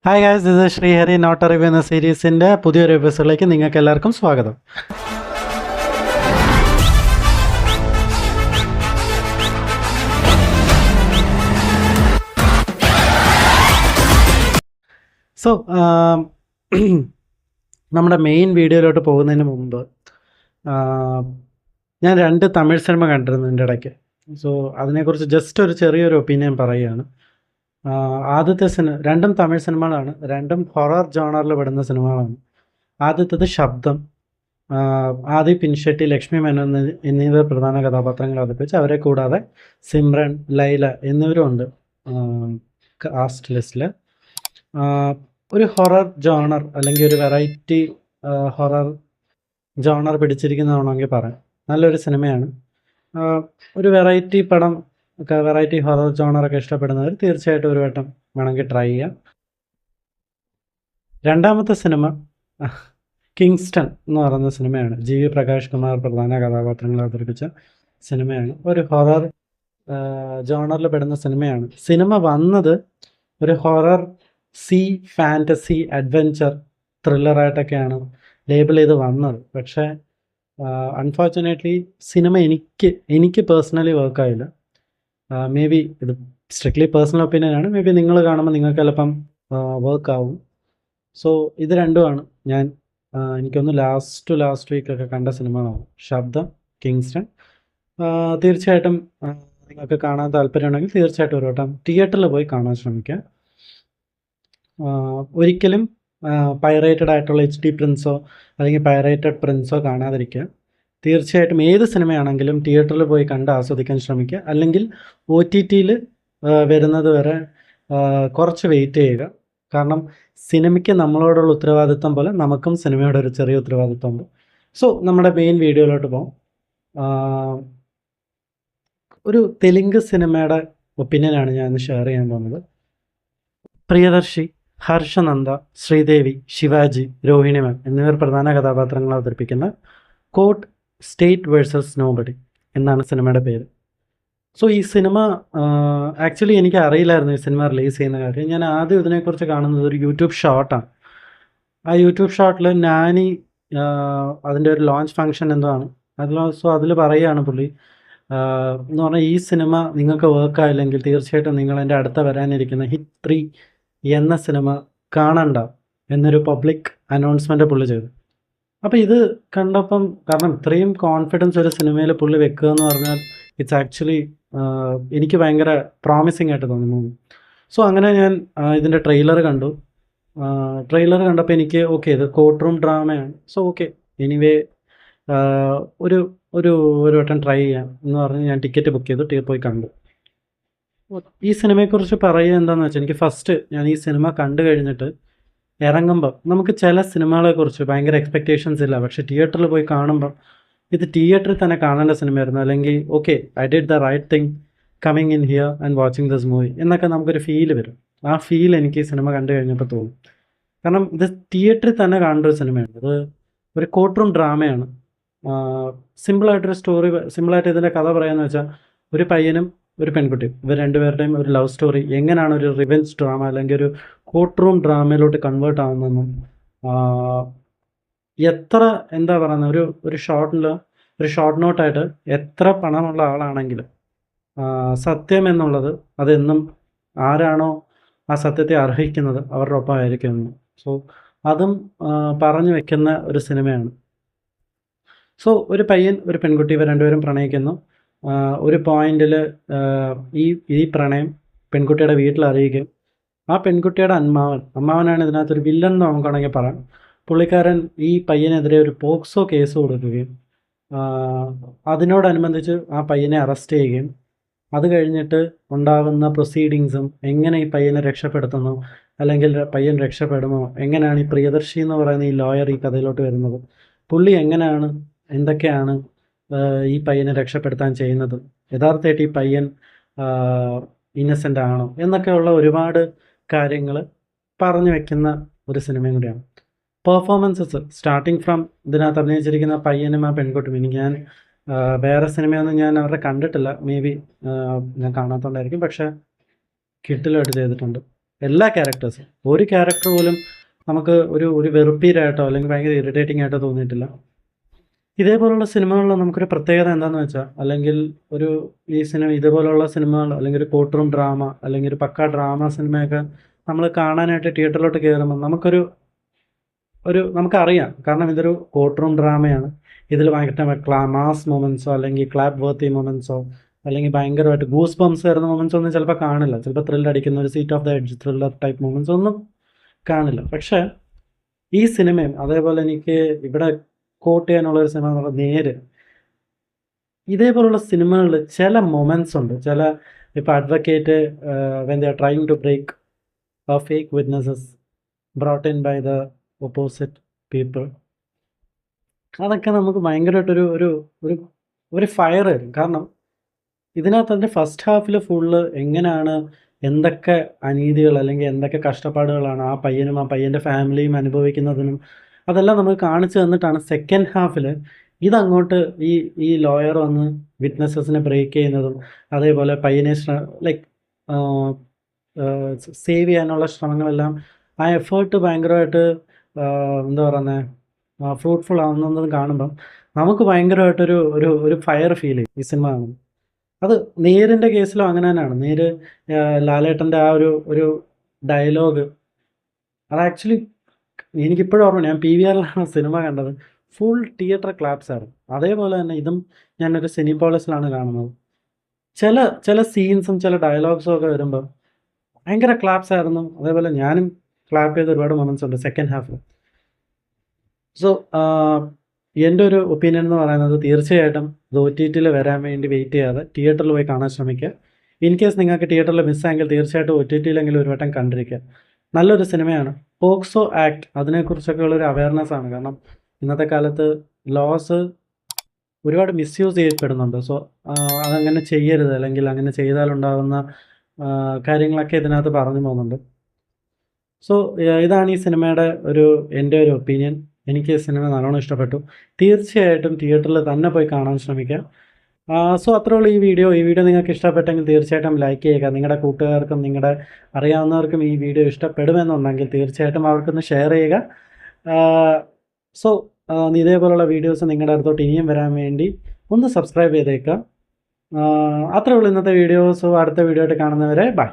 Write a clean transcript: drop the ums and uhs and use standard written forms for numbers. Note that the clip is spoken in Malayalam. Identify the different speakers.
Speaker 1: Hi guys, this is Sreehari not a review എന്ന സീരീസിൻ്റെ പുതിയൊരു എപ്പിസോഡിലേക്ക് നിങ്ങൾക്ക് എല്ലാവർക്കും സ്വാഗതം. സോ നമ്മുടെ മെയിൻ വീഡിയോയിലോട്ട് പോകുന്നതിന് മുമ്പ് ഞാൻ 2 തമിഴ് സിനിമ കണ്ടിരുന്നു ഇതിൻ്റെ ഇടയ്ക്ക്. സോ അതിനെക്കുറിച്ച് ജസ്റ്റ് ഒരു ചെറിയൊരു ഒപ്പീനിയൻ പറയുകയാണ്. ആദ്യത്തെ രണ്ടും തമിഴ് സിനിമകളാണ്, രണ്ടും ഹൊറർ ജോണറിൽ പെടുന്ന സിനിമകളാണ്. ആദ്യത്തേത് ശബ്ദം. ആദി പിൻഷെട്ടി, ലക്ഷ്മി മേനോൻ എന്നിവർ പ്രധാന കഥാപാത്രങ്ങൾ അവതരിപ്പിച്ച്, അവരെ കൂടാതെ സിമ്രൻ, ലൈല എന്നിവരുമുണ്ട് കാസ്റ്റ് ലിസ്റ്റിൽ. ഒരു ഹൊറർ ജോണർ അല്ലെങ്കിൽ ഒരു വെറൈറ്റി ഹൊറർ ജോണർ പിടിച്ചിരിക്കുന്നതാണെങ്കിൽ പറയാം. നല്ലൊരു സിനിമയാണ്. ഒരു വെറൈറ്റി പടം, വെറൈറ്റി ഹൊറർ ജോണറൊക്കെ ഇഷ്ടപ്പെടുന്നവർ തീർച്ചയായിട്ടും ഒരു വട്ടം വേണമെങ്കിൽ ട്രൈ ചെയ്യാം. രണ്ടാമത്തെ സിനിമ കിങ്സ്റ്റൺ എന്ന് പറയുന്ന സിനിമയാണ്. ജി വി പ്രകാശ് കുമാർ പ്രധാന കഥാപാത്രങ്ങൾ അവതരിപ്പിച്ച സിനിമയാണ്. ഒരു ഹൊറർ ജോണറിൽ പെടുന്ന സിനിമയാണ്. സിനിമ വന്നത് ഒരു ഹൊറർ ഫാൻറ്റസി അഡ്വെഞ്ചർ ത്രില്ലറായിട്ടൊക്കെയാണ് ലേബിൾ ചെയ്ത് വന്നത്. പക്ഷേ അൺഫോർച്ചുനേറ്റ്ലി സിനിമ എനിക്ക് പേഴ്സണലി വർക്കായില്ല. മേ ബി ഇത് സ്ട്രിക്ട്ലി പേഴ്സണൽ ഒപ്പീനിയനാണ്. മേ ബി നിങ്ങൾ കാണുമ്പോൾ നിങ്ങൾക്ക് ചിലപ്പം വർക്കാവും. സോ ഇത് രണ്ടുമാണ് ഞാൻ എനിക്കൊന്ന് ലാസ്റ്റ് വീക്കൊക്കെ കണ്ട സിനിമകളാണ്. ശബ്ദം, കിങ്സ്റ്റൺ. തീർച്ചയായിട്ടും നിങ്ങൾക്ക് കാണാൻ താല്പര്യമുണ്ടെങ്കിൽ തീർച്ചയായിട്ടും ഒരു വട്ടം തിയേറ്ററിൽ പോയി കാണാൻ ശ്രമിക്കുക. ഒരിക്കലും പൈറേറ്റഡ് ആയിട്ടുള്ള HD പ്രിൻസോ അല്ലെങ്കിൽ പൈറേറ്റഡ് പ്രിൻസോ കാണാതിരിക്കുക. തീർച്ചയായിട്ടും ഏത് സിനിമയാണെങ്കിലും തിയേറ്ററിൽ പോയി കണ്ട് ആസ്വദിക്കാൻ ശ്രമിക്കുക. അല്ലെങ്കിൽ OTTയിൽ വരുന്നത് വരെ കുറച്ച് വെയിറ്റ് ചെയ്യുക. കാരണം സിനിമയ്ക്ക് നമ്മളോടുള്ള ഉത്തരവാദിത്വം പോലെ നമുക്കും സിനിമയോട് ഒരു ചെറിയ ഉത്തരവാദിത്വമുണ്ട്. സോ നമ്മുടെ മെയിൻ വീഡിയോയിലോട്ട് പോകും. ഒരു തെലുങ്ക് സിനിമയുടെ ഒപ്പീനിയനാണ് ഞാൻ ഇന്ന് ഷെയർ ചെയ്യാൻ പോകുന്നത്. പ്രിയദർശി, ഹർഷനന്ദ, ശ്രീദേവി, ശിവാജി, രോഹിണി മാം എന്നിവർ പ്രധാന കഥാപാത്രങ്ങൾ അവതരിപ്പിക്കുന്ന കോർട്ട് സ്റ്റേറ്റ് വേഴ്സസ് നോബഡി എന്നാണ് സിനിമയുടെ പേര്. സോ ഈ സിനിമ ആക്ച്വലി എനിക്ക് അറിയില്ലായിരുന്നു ഈ സിനിമ റിലീസ് ചെയ്യുന്ന കാര്യം. ഞാൻ ആദ്യം ഇതിനെക്കുറിച്ച് കാണുന്നത് ഒരു യൂട്യൂബ് ഷോർട്ടാണ്. ആ യൂട്യൂബ് ഷോർട്ടിൽ നാനി അതിൻ്റെ ഒരു ലോഞ്ച് ഫംഗ്ഷൻ എന്താണ് അതിൽ പറയുകയാണ് പുള്ളി എന്ന് പറഞ്ഞാൽ, ഈ സിനിമ നിങ്ങൾക്ക് വർക്കായില്ലെങ്കിൽ തീർച്ചയായിട്ടും നിങ്ങൾ എൻ്റെ അടുത്ത വരാനിരിക്കുന്ന ഹിറ്റ് 3 എന്ന സിനിമ കാണണ്ട എന്നൊരു പബ്ലിക് അനൗൺസ്മെൻറ്റ് പുള്ളി ചെയ്തു. അപ്പോൾ ഇത് കണ്ടപ്പം, കാരണം ഇത്രയും കോൺഫിഡൻസ് ഒരു സിനിമയിൽ പുള്ളി വെക്കുക എന്ന് പറഞ്ഞാൽ ഇറ്റ്സ് ആക്ച്വലി എനിക്ക് ഭയങ്കര പ്രോമിസിങ് ആയിട്ട് തോന്നുന്നു. സോ അങ്ങനെ ഞാൻ ഇതിൻ്റെ ട്രെയിലർ കണ്ടു. ട്രെയിലർ കണ്ടപ്പോൾ എനിക്ക് ഓക്കെ, ഇത് കോർട്ട് റൂം ഡ്രാമയാണ്. സോ ഓക്കെ, എനിവേ ഒരു ഒരു ഒരു വട്ടം ട്രൈ ചെയ്യാം എന്ന് പറഞ്ഞ് ഞാൻ ടിക്കറ്റ് ബുക്ക് ചെയ്തു, പോയി കണ്ടു. ഈ സിനിമയെക്കുറിച്ച് പറയുക എന്താണെന്ന് വെച്ചാൽ, എനിക്ക് ഫസ്റ്റ് ഞാൻ ഈ സിനിമ കണ്ടു കഴിഞ്ഞിട്ട് ഇറങ്ങുമ്പം നമുക്ക് ചില സിനിമകളെക്കുറിച്ച് ഭയങ്കര എക്സ്പെക്റ്റേഷൻസ് ഇല്ല. പക്ഷേ തിയേറ്ററിൽ പോയി കാണുമ്പം ഇത് തിയേറ്ററിൽ തന്നെ കാണേണ്ട സിനിമയായിരുന്നു. അല്ലെങ്കിൽ okay, I did the right thing coming in here and watching this movie എന്നൊക്കെ നമുക്കൊരു ഫീൽ വരും. ആ ഫീൽ എനിക്ക് ഈ സിനിമ കണ്ടു കഴിഞ്ഞപ്പോൾ തോന്നും. കാരണം ഇത് തിയേറ്ററിൽ തന്നെ കാണേണ്ട ഒരു സിനിമയാണ്. ഇത് ഒരു കോർട്ട് റൂം ഡ്രാമയാണ്. സിമ്പിളായിട്ടൊരു സ്റ്റോറി, സിമ്പിളായിട്ട് ഇതിൻ്റെ കഥ പറയാമെന്ന് വെച്ചാൽ, ഒരു പയ്യനും ഒരു പെൺകുട്ടിയും, ഇവർ രണ്ടുപേരുടെയും ഒരു ലവ് സ്റ്റോറി എങ്ങനെയാണ് ഒരു റിവെഞ്ച് ഡ്രാമ അല്ലെങ്കിൽ ഒരു കോർട്ട് റൂം ഡ്രാമയിലോട്ട് കൺവേർട്ട് ആവുന്നതെന്നും, എത്ര എന്താ പറയുന്നത്, ഒരു ഷോർട്ട് നോട്ടായിട്ട് എത്ര പണമുള്ള ആളാണെങ്കിലും സത്യം എന്നുള്ളത് അതെന്നും ആരാണോ ആ സത്യത്തെ അർഹിക്കുന്നത് അവരുടെ ഒപ്പം ആയിരിക്കുമെന്ന്. സോ അതും പറഞ്ഞു വെക്കുന്ന ഒരു സിനിമയാണ്. സോ ഒരു പയ്യൻ ഒരു പെൺകുട്ടി, ഇവർ രണ്ടുപേരും പ്രണയിക്കുന്നു. ഒരു പോയിന്റിൽ ഈ പ്രണയം പെൺകുട്ടിയുടെ വീട്ടിൽ അറിയിക്കും. ആ പെൺകുട്ടിയുടെ അമ്മാവനാണ് ഇതിനകത്തൊരു വില്ലൻ എന്ന് നമുക്കാണെങ്കിൽ പറയാം. പുള്ളിക്കാരൻ ഈ പയ്യനെതിരെ ഒരു പോക്സോ കേസ് കൊടുക്കുകയും അതിനോടനുബന്ധിച്ച് ആ പയ്യനെ അറസ്റ്റ് ചെയ്യുകയും, അത് കഴിഞ്ഞിട്ട് ഉണ്ടാകുന്ന പ്രൊസീഡിങ്സും, എങ്ങനെ ഈ പയ്യനെ രക്ഷപ്പെടുത്തുന്നു അല്ലെങ്കിൽ പയ്യൻ രക്ഷപ്പെടുമോ, എങ്ങനെയാണ് ഈ പ്രിയദർശി എന്ന് പറയുന്ന ഈ ലോയർ ഈ കഥയിലോട്ട് വരുന്നത്, പുള്ളി എങ്ങനെയാണ് എന്തൊക്കെയാണ് ഈ പയ്യനെ രക്ഷപ്പെടുത്താൻ ചെയ്യുന്നത്, യഥാർത്ഥമായിട്ട് ഈ പയ്യൻ ഇന്നസെൻ്റ് ആണോ എന്നൊക്കെയുള്ള ഒരുപാട് കാര്യങ്ങൾ പറഞ്ഞു വെക്കുന്ന ഒരു സിനിമയും കൂടിയാണ്. പെർഫോമൻസസ് സ്റ്റാർട്ടിങ് ഫ്രം ഇതിനകത്ത് അഭിനയിച്ചിരിക്കുന്ന പയ്യനും ആ പെൺകുട്ടിയും, എനിക്ക് ഞാൻ വേറെ സിനിമയൊന്നും ഞാൻ അവരുടെ കണ്ടിട്ടില്ല, മേ ബി ഞാൻ കാണാത്തതുകൊണ്ടായിരിക്കും, പക്ഷേ കിട്ടിലായിട്ട് ചെയ്തിട്ടുണ്ട്. എല്ലാ ക്യാരക്ടേഴ്സും. ഒരു ക്യാരക്ടർ പോലും നമുക്ക് ഒരു വെറുപ്പീരായിട്ടോ അല്ലെങ്കിൽ ഭയങ്കര ഇറിറ്റേറ്റിംഗ് ആയിട്ടോ തോന്നിയിട്ടില്ല. ഇതേപോലുള്ള സിനിമകളിൽ നമുക്കൊരു പ്രത്യേകത എന്താണെന്ന് വെച്ചാൽ, അല്ലെങ്കിൽ ഒരു ഈ സിനിമ ഇതേപോലുള്ള സിനിമകൾ അല്ലെങ്കിൽ ഒരു കോർട്ട് റൂം ഡ്രാമ അല്ലെങ്കിൽ ഒരു പക്കാ ഡ്രാമ സിനിമയൊക്കെ നമ്മൾ കാണാനായിട്ട് തിയേറ്ററിലോട്ട് കയറുമ്പോൾ നമുക്കറിയാം. കാരണം ഇതൊരു കോർട്ട് റൂം ഡ്രാമയാണ്. ഇതിൽ ഭയങ്കര മാസ് മൊമെൻറ്റ്സോ അല്ലെങ്കിൽ ക്ലാപ്പ് വർത്തി മൊമെൻറ്റ്സോ അല്ലെങ്കിൽ ഭയങ്കരമായിട്ട് ഗൂസ് ബംസ് വരുന്ന മൊമെൻറ്റ്സ് ഒന്നും ചിലപ്പോൾ കാണില്ല. ചിലപ്പോൾ ത്രില്ലടിക്കുന്ന ഒരു seat of the edge thriller type moments ഒന്നും കാണില്ല. പക്ഷേ ഈ സിനിമയും അതേപോലെ എനിക്ക് ഇവിടെ കോട്ട് ചെയ്യാനുള്ളൊരു സിനിമ എന്ന് പറഞ്ഞാൽ നേര്. ഇതേപോലുള്ള സിനിമകളിൽ ചില മൊമെൻറ്റ്സ് ഉണ്ട്. ഇപ്പോൾ advocate when they are trying to break fake witnesses brought in by the opposite people. അതൊക്കെ നമുക്ക് ഭയങ്കരമായിട്ടൊരു ഒരു ഒരു ഒരു ഫയർ വരും. കാരണം ഇതിനകത്ത് അതിൻ്റെ ഫസ്റ്റ് ഹാഫിൽ ഫുള്ള് എങ്ങനെയാണ് എന്തൊക്കെ അനീതികൾ അല്ലെങ്കിൽ എന്തൊക്കെ കഷ്ടപ്പാടുകളാണ് ആ പയ്യനും ആ പയ്യൻ്റെ ഫാമിലിയും അനുഭവിക്കുന്നതിനും അതെല്ലാം നമുക്ക് കാണിച്ചു തന്നിട്ടാണ് സെക്കൻഡ് ഹാഫിൽ ഇതങ്ങോട്ട് ഈ ലോയർ വന്ന് വിറ്റ്നസസിനെ ബ്രേക്ക് ചെയ്യുന്നതും അതേപോലെ പയ്യനെ ലൈക്ക് സേവ് ചെയ്യാനുള്ള ശ്രമങ്ങളെല്ലാം ആ എഫേർട്ട് ഭയങ്കരമായിട്ട് എന്താ പറയുന്നത് ഫ്രൂട്ട്ഫുൾ ആവുന്നതും കാണുമ്പം നമുക്ക് ഭയങ്കരമായിട്ടൊരു ഒരു ഒരു ഫയർ ഫീൽ ചെയ്യും ഈ സിനിമ കാണുമ്പോൾ. അത് നേരിൻ്റെ കേസിലും അങ്ങനെ തന്നെയാണ്. നേര് ലാലേട്ടൻ്റെ ആ ഒരു ഡയലോഗ് അത് ആക്ച്വലി എനിക്കിപ്പോഴും ഓർമ്മ. ഞാൻ PVRലാണ് സിനിമ കണ്ടത്. ഫുൾ തിയേറ്റർ ക്ലാപ്സ് ആയിരുന്നു. അതേപോലെ തന്നെ ഇതും ഞാനൊരു സിനിപോളിസിലാണ് കാണുന്നത്. ചില സീൻസും ചില ഡയലോഗ്സും ഒക്കെ വരുമ്പോൾ ഭയങ്കര ക്ലാപ്സ് ആയിരുന്നു. അതേപോലെ ഞാനും ക്ലാപ്പ് ചെയ്ത ഒരുപാട് മൊമെൻറ്റ്സ് ഉണ്ട് സെക്കൻഡ് ഹാഫിൽ. സോ എൻ്റെ ഒരു ഒപ്പീനിയൻ എന്ന് പറയുന്നത് തീർച്ചയായിട്ടും ഇത് OTTയിൽ വരാൻ വേണ്ടി വെയിറ്റ് ചെയ്യാതെ തിയേറ്ററിൽ പോയി കാണാൻ ശ്രമിക്കുക. ഇൻ കേസ് നിങ്ങൾക്ക് തിയേറ്ററിൽ മിസ്സായെങ്കിൽ തീർച്ചയായിട്ടും OTTയിലെങ്കിലും ഒരു വട്ടം കണ്ടിരിക്കുക. നല്ലൊരു സിനിമയാണ്. പോക്സോ ആക്ട് അതിനെക്കുറിച്ചൊക്കെ ഉള്ളൊരു അവയർനെസ് ആണ്. കാരണം ഇന്നത്തെ കാലത്ത് ലോസ് ഒരുപാട് മിസ്യൂസ് ചെയ്യപ്പെടുന്നുണ്ട്. സോ അതങ്ങനെ ചെയ്യരുത്, അല്ലെങ്കിൽ അങ്ങനെ ചെയ്താലുണ്ടാകുന്ന കാര്യങ്ങളൊക്കെ ഇതിനകത്ത് പറഞ്ഞു പോകുന്നുണ്ട്. സോ ഇതാണ് ഈ സിനിമയുടെ എൻ്റെ ഒരു ഒപ്പീനിയൻ. എനിക്ക് ഈ സിനിമ നല്ലോണം ഇഷ്ടപ്പെട്ടു. തീർച്ചയായിട്ടും തിയേറ്ററിൽ തന്നെ പോയി കാണാൻ ശ്രമിക്കുക. സോ അത്രേ ഉള്ളൂ ഈ വീഡിയോ നിങ്ങൾക്ക് ഇഷ്ടപ്പെട്ടെങ്കിൽ തീർച്ചയായിട്ടും ലൈക്ക് ചെയ്യുക. നിങ്ങളുടെ കൂട്ടുകാർക്കും നിങ്ങളുടെ അറിയാവുന്നവർക്കും ഈ വീഡിയോ ഇഷ്ടപ്പെടുമെന്നുണ്ടെങ്കിൽ തീർച്ചയായിട്ടും അവർക്കൊന്ന് ഷെയർ ചെയ്യുക. സോ ഇതേപോലുള്ള വീഡിയോസ് നിങ്ങളുടെ അടുത്തോട്ട് ഇനിയും വരാൻ വേണ്ടി ഒന്ന് സബ്സ്ക്രൈബ് ചെയ്തേക്കുക. അത്രേ ഉള്ളൂ ഇന്നത്തെ വീഡിയോ. സോ അടുത്ത വീഡിയോ ആയിട്ട് കാണുന്നവരെ ബൈ.